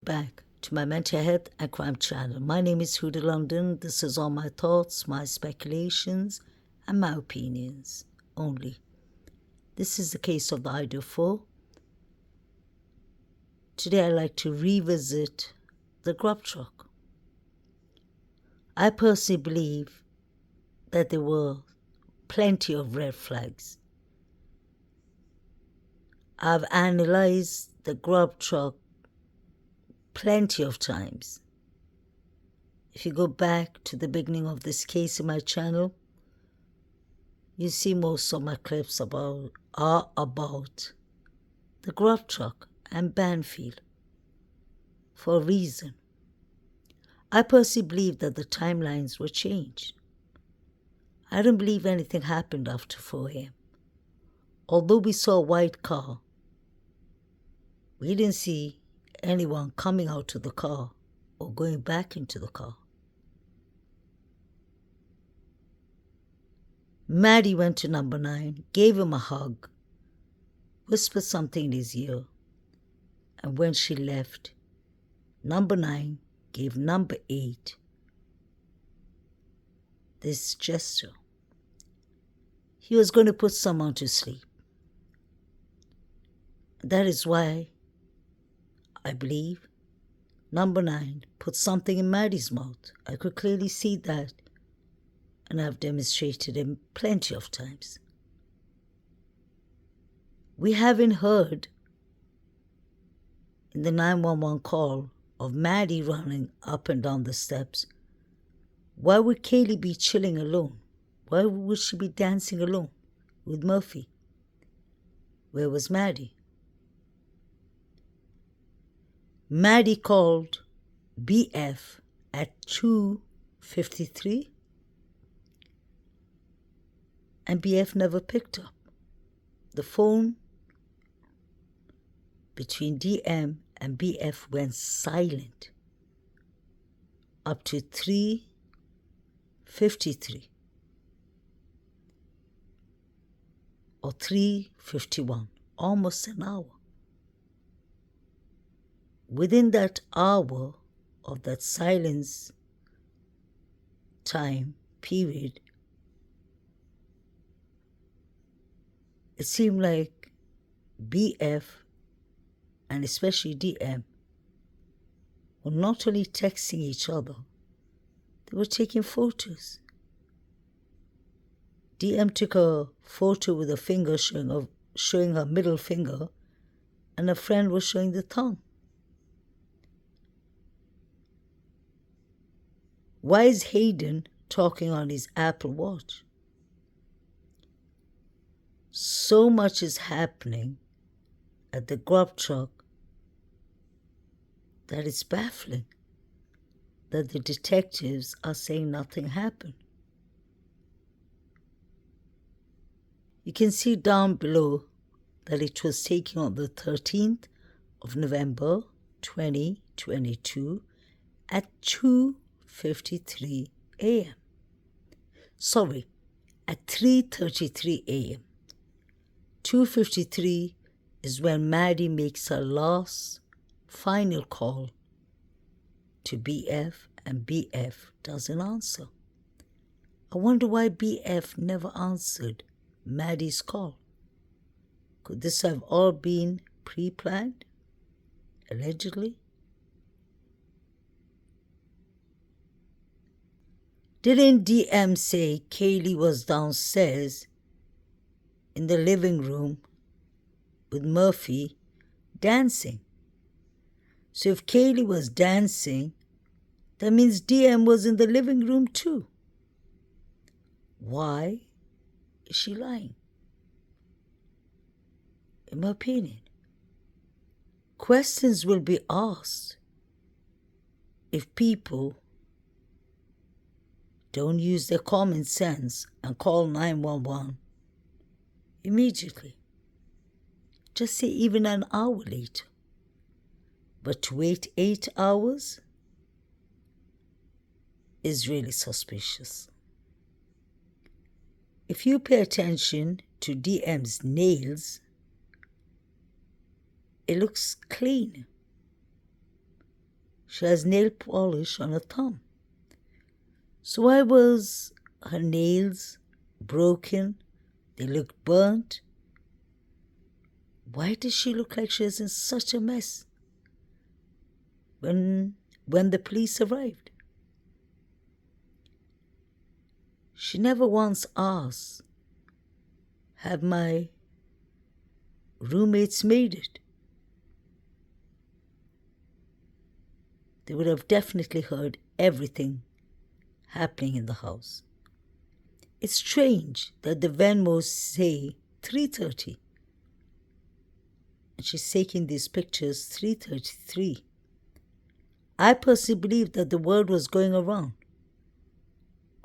Back to my mental health and crime channel. My name is Huda London. This is all my thoughts, my speculations, and my opinions only. This is the case of the Idol 4. Today I'd like to revisit the grub truck. I personally believe that there were plenty of red flags. I've analyzed the grub truck plenty of times. If you go back to the beginning of this case in my channel, you see most of my clips are about the grub truck and Banfield for a reason. I personally believe that the timelines were changed. I don't believe anything happened after 4 a.m. Although we saw a white car, we didn't see anyone coming out of the car or going back into the car. Maddie went to number 9, gave him a hug, whispered something in his ear, and when she left, number 9 gave number 8 this gesture. He was going to put someone to sleep. That is why I believe number 9 put something in Maddie's mouth. I could clearly see that, and I've demonstrated it plenty of times. We haven't heard in the 911 call of Maddie running up and down the steps. Why would Kaylee be chilling alone? Why would she be dancing alone with Murphy? Where was Maddie? Maddie called BF at 2:53 and BF never picked up. The phone between DM and BF went silent up to 3:53 or 3:51, almost an hour. Within that hour of that silence time period, it seemed like BF and especially DM were not only texting each other, they were taking photos. DM took a photo with a finger showing her middle finger, and a friend was showing the thumb. Why is Hayden talking on his Apple Watch? So much is happening at the grub truck that it's baffling that the detectives are saying nothing happened. You can see down below that it was taken on the 13th of November 2022 at 2:53 a.m. Sorry, at 3:33 a.m. 2:53 is when Maddie makes her last, final call to BF, and BF doesn't answer. I wonder why BF never answered Maddie's call. Could this have all been pre-planned? Allegedly? Didn't DM say Kaylee was downstairs in the living room with Murphy dancing? So if Kaylee was dancing, that means DM was in the living room too. Why is she lying? In my opinion, questions will be asked if people don't use their common sense and call 911 immediately. Just say even an hour later. But to wait 8 hours is really suspicious. If you pay attention to DM's nails, it looks clean. She has nail polish on her thumb. So why was her nails broken? They looked burnt. Why did she look like she was in such a mess when the police arrived? She never once asked, have my roommates made it? They would have definitely heard everything happening in the house. It's strange that the Venmos say 3:30. And she's taking these pictures 3:33. I personally believe that the word was going around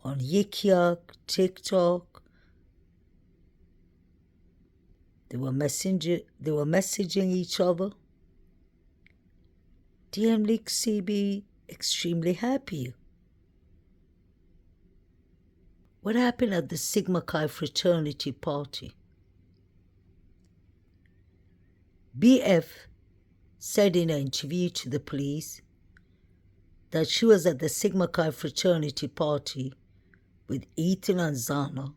on Yik Yak, TikTok. They were messaging each other. DMX CB extremely happy. What happened at the Sigma Chi fraternity party? BF said in an interview to the police that she was at the Sigma Chi fraternity party with Ethan and Zana,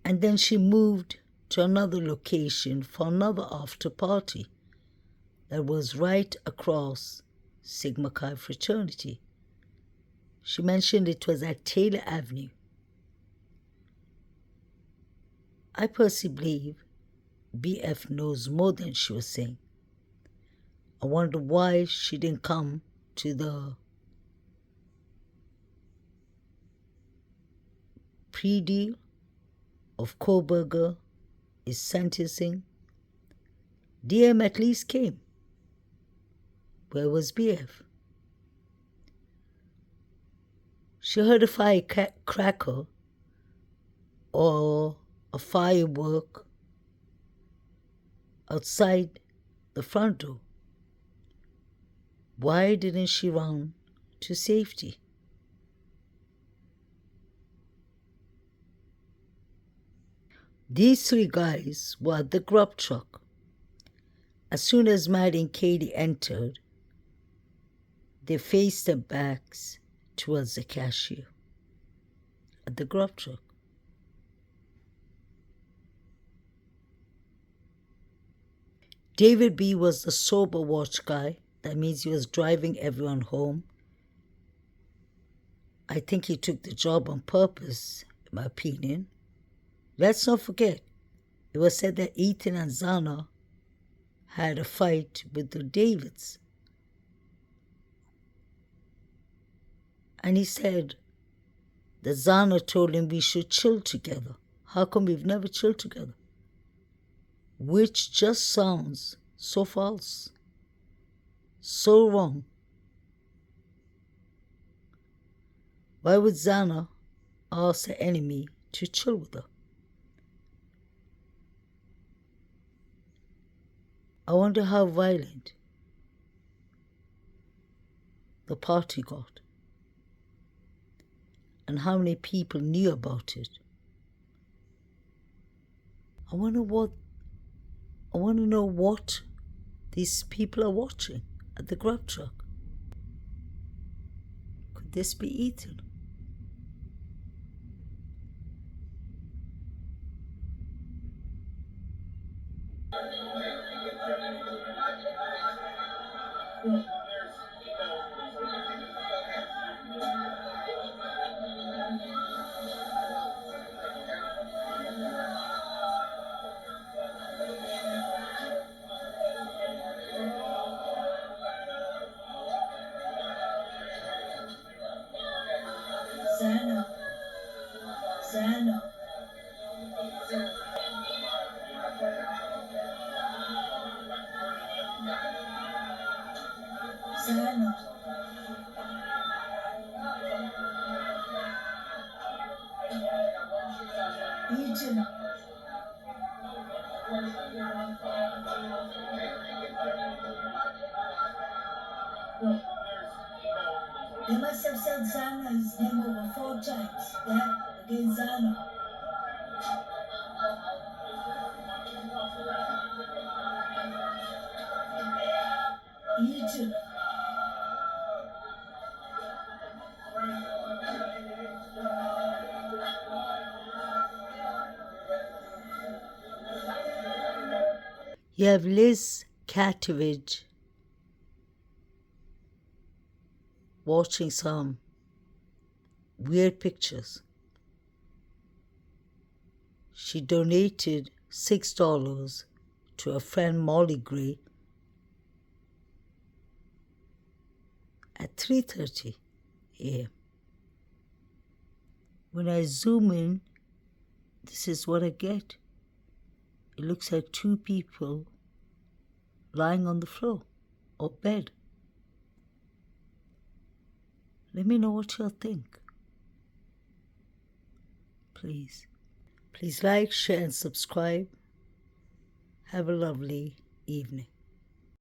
and then she moved to another location for another after party that was right across Sigma Chi fraternity. She mentioned it was at Taylor Avenue. I personally believe BF knows more than she was saying. I wonder why she didn't come to the pre-deal of Koberger is sentencing. DM at least came. Where was BF? She heard a firecracker or a firework outside the front door. Why didn't she run to safety? These three guys were at the grub truck. As soon as Maddie and Katie entered, they faced their backs towards the cashier at the grub truck. David B. was the sober watch guy. That means he was driving everyone home. I think he took the job on purpose, in my opinion. Let's not forget, it was said that Ethan and Zana had a fight with the Davids. And he said that Zana told him we should chill together. How come we've never chilled together? Which just sounds so false, so wrong. Why would Zana ask her enemy to chill with her? I wonder how violent the party got and how many people knew about it. I want to know what these people are watching at the grub truck. Could this be Ethan? Zana. Ethan. They must have said Zana's name over 4 times. Yeah, against Zana. You too. You have Liz Katovich watching some weird pictures. She donated $6 to her friend Molly Gray at 3:30 a.m. When I zoom in, this is what I get. It looks like two people lying on the floor or bed. Let me know what you'll think. Please. Please like, share, and subscribe. Have a lovely evening.